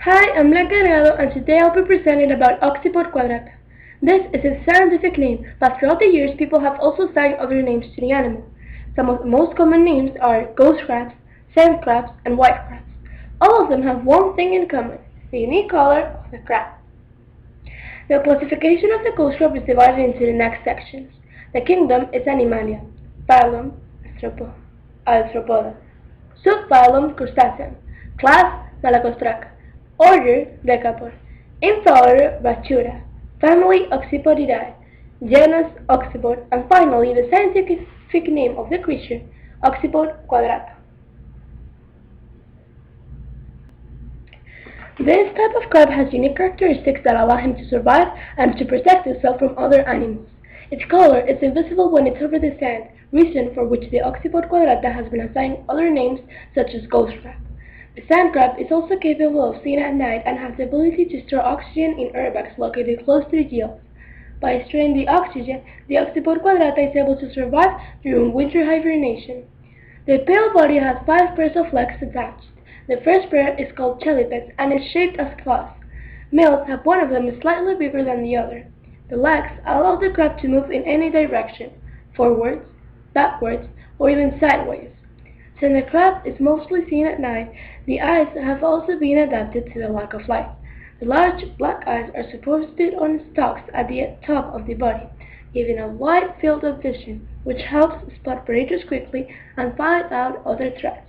Hi, I'm Blanca Delgado, and today I'll be presenting about Ocypode Quadrata. This is its scientific name, but throughout the years people have also assigned other names to the animal. Some of the most common names are ghost crabs, sand crabs, and white crabs. All of them have one thing in common, the unique color of the crab. The classification of the ghost crab is divided into the next sections. The kingdom is Animalia, phylum Arthropoda, subphylum Crustacean, class Malacostraca, order Decapod, infraorder Batura, family Ocypodidae, genus Ocypode, and finally the scientific name of the creature, Ocypode Quadrata. This type of crab has unique characteristics that allow him to survive and to protect itself from other animals. Its color is invisible when it's over the sand, reason for which the Ocypode Quadrata has been assigned other names such as ghost crab. The sand crab is also capable of seeing at night and has the ability to store oxygen in airbags located close to the gills. By storing the oxygen, the Ocypode Quadrata is able to survive during winter hibernation. The pale body has 5 pairs of legs attached. The first pair is called chelipeds and is shaped as claws. Males have one of them slightly bigger than the other. The legs allow the crab to move in any direction, forwards, backwards, or even sideways. Since the crab is mostly seen at night, the eyes have also been adapted to the lack of light. The large black eyes are supported on stalks at the top of the body, giving a wide field of vision, which helps spot predators quickly and find out other threats.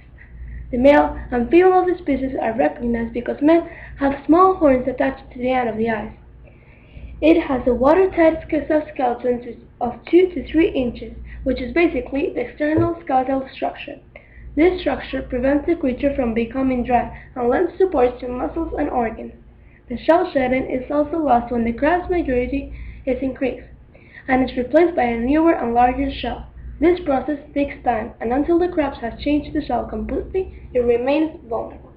The male and female of the species are recognized because men have small horns attached to the end of the eyes. It has a watertight skeleton of 2 to 3 inches, which is basically the external skeletal structure. This structure prevents the creature from becoming dry and lends support to muscles and organs. The shell shedding is also lost when the crab's maturity is increased, and is replaced by a newer and larger shell. This process takes time, and until the crab has changed the shell completely, it remains vulnerable.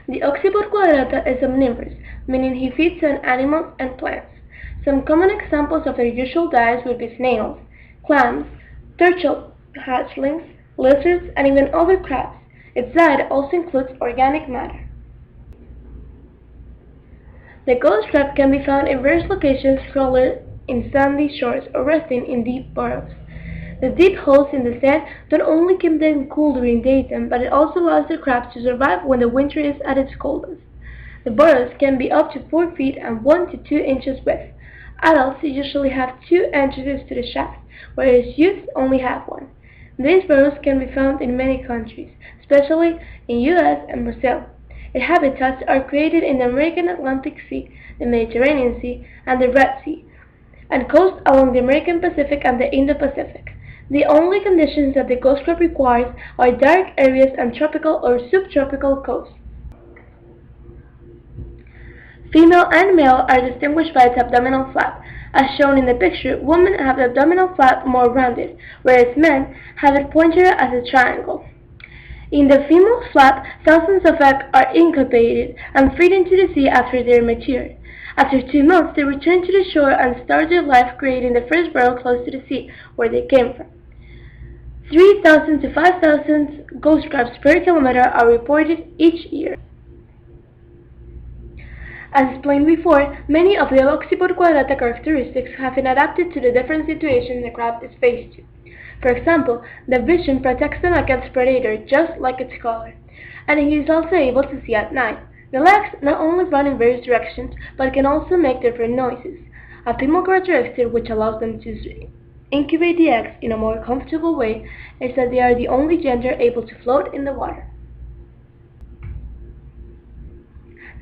The Ocypode Quadrata is omnivorous, meaning he feeds on animals and plants. Some common examples of their usual diets would be snails, clams, turtle hatchlings, lizards, and even other crabs. Its diet also includes organic matter. The ghost crab can be found in various locations crawling in sandy shores or resting in deep burrows. The deep holes in the sand not only keep them cool during daytime, but it also allows the crabs to survive when the winter is at its coldest. The burrows can be up to 4 feet and 1 to 2 inches width. Adults usually have 2 entrances to the shaft, whereas youths only have 1. These burrows can be found in many countries, especially in US and Brazil. Its habitats are created in the American Atlantic Sea, the Mediterranean Sea, and the Red Sea, and coasts along the American Pacific and the Indo-Pacific. The only conditions that the ghost crab requires are dark areas and tropical or subtropical coasts. Female and male are distinguished by its abdominal flap. As shown in the picture, women have the abdominal flap more rounded, whereas men have it pointed as a triangle. In the female flap, thousands of eggs are incubated and freed into the sea after they are mature. After 2 months, they return to the shore and start their life creating the first burrow close to the sea, where they came from. 3,000 to 5,000 ghost crabs per kilometer are reported each year. As explained before, many of the Ocypode Quadrata characteristics have been adapted to the different situations the crab is faced to. For example, the vision protects them against predators just like its color, and he is also able to see at night. The legs not only run in various directions, but can also make different noises. A female characteristic which allows them to incubate the eggs in a more comfortable way is that they are the only gender able to float in the water.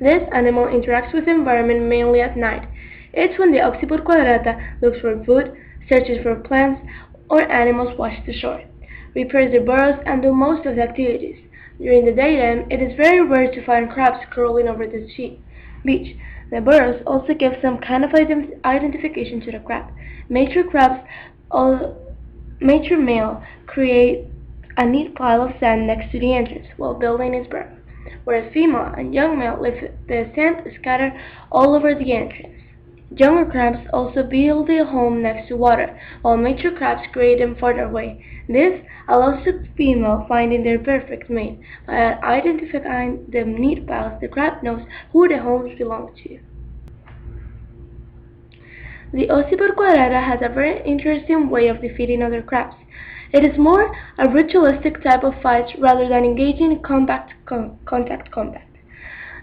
This animal interacts with the environment mainly at night. It's when the Ocypode Quadrata looks for food, searches for plants, or animals wash the shore, repairs the burrows, and do most of the activities. During the daytime, it is very rare to find crabs crawling over the beach. The burrows also give some kind of identification to the crab. Mature male creates a neat pile of sand next to the entrance while building his burrow, whereas female and young male leave the sand scattered all over the entrance. Younger crabs also build a home next to water, while mature crabs create them further away. This allows the female finding their perfect mate. By identifying the neat piles, the crab knows who the homes belong to. The Ocypode Quadrata has a very interesting way of defeating other crabs. It is more a ritualistic type of fight rather than engaging in contact combat.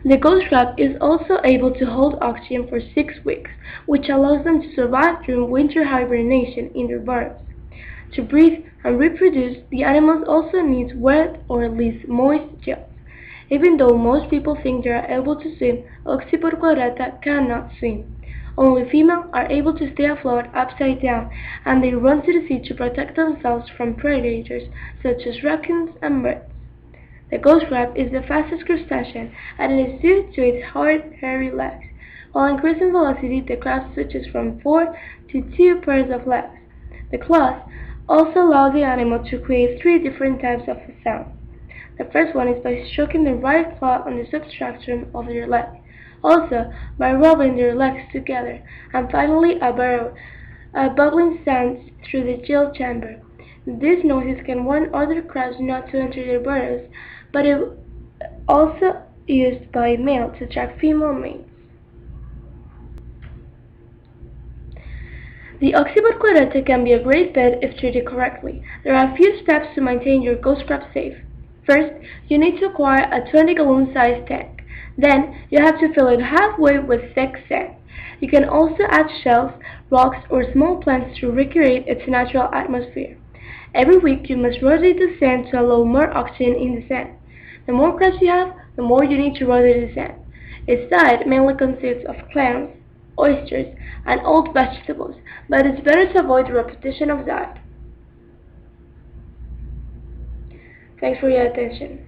The ghost crab is also able to hold oxygen for 6 weeks, which allows them to survive during winter hibernation in their burrows. To breathe and reproduce, the animals also need wet or at least moist gills. Even though most people think they are able to swim, Ocypode Quadrata cannot swim. Only females are able to stay afloat upside down, and they run to the sea to protect themselves from predators such as raccoons and birds. The ghost crab is the fastest crustacean, and it is due to its hard, hairy legs. While increasing velocity, the crab switches from 4 to 2 pairs of legs. The claws also allow the animal to create 3 different types of sounds. The first one is by stroking the right claw on the substratum of their leg, also by rubbing their legs together, and finally a bubbling sound through the gill chamber. These noises can warn other crabs not to enter their burrows, but it is also used by males to attract female mates. The Ocypode Quadrata can be a great pet if treated correctly. There are a few steps to maintain your ghost crab safe. First, you need to acquire a 20-gallon sized tank. Then, you have to fill it halfway with thick sand. You can also add shells, rocks, or small plants to recreate its natural atmosphere. Every week, you must rotate the sand to allow more oxygen in the sand. The more crabs you have, the more you need to rotate the sand. Its diet mainly consists of clams, oysters, and old vegetables, but it's better to avoid the repetition of diet. Thanks for your attention.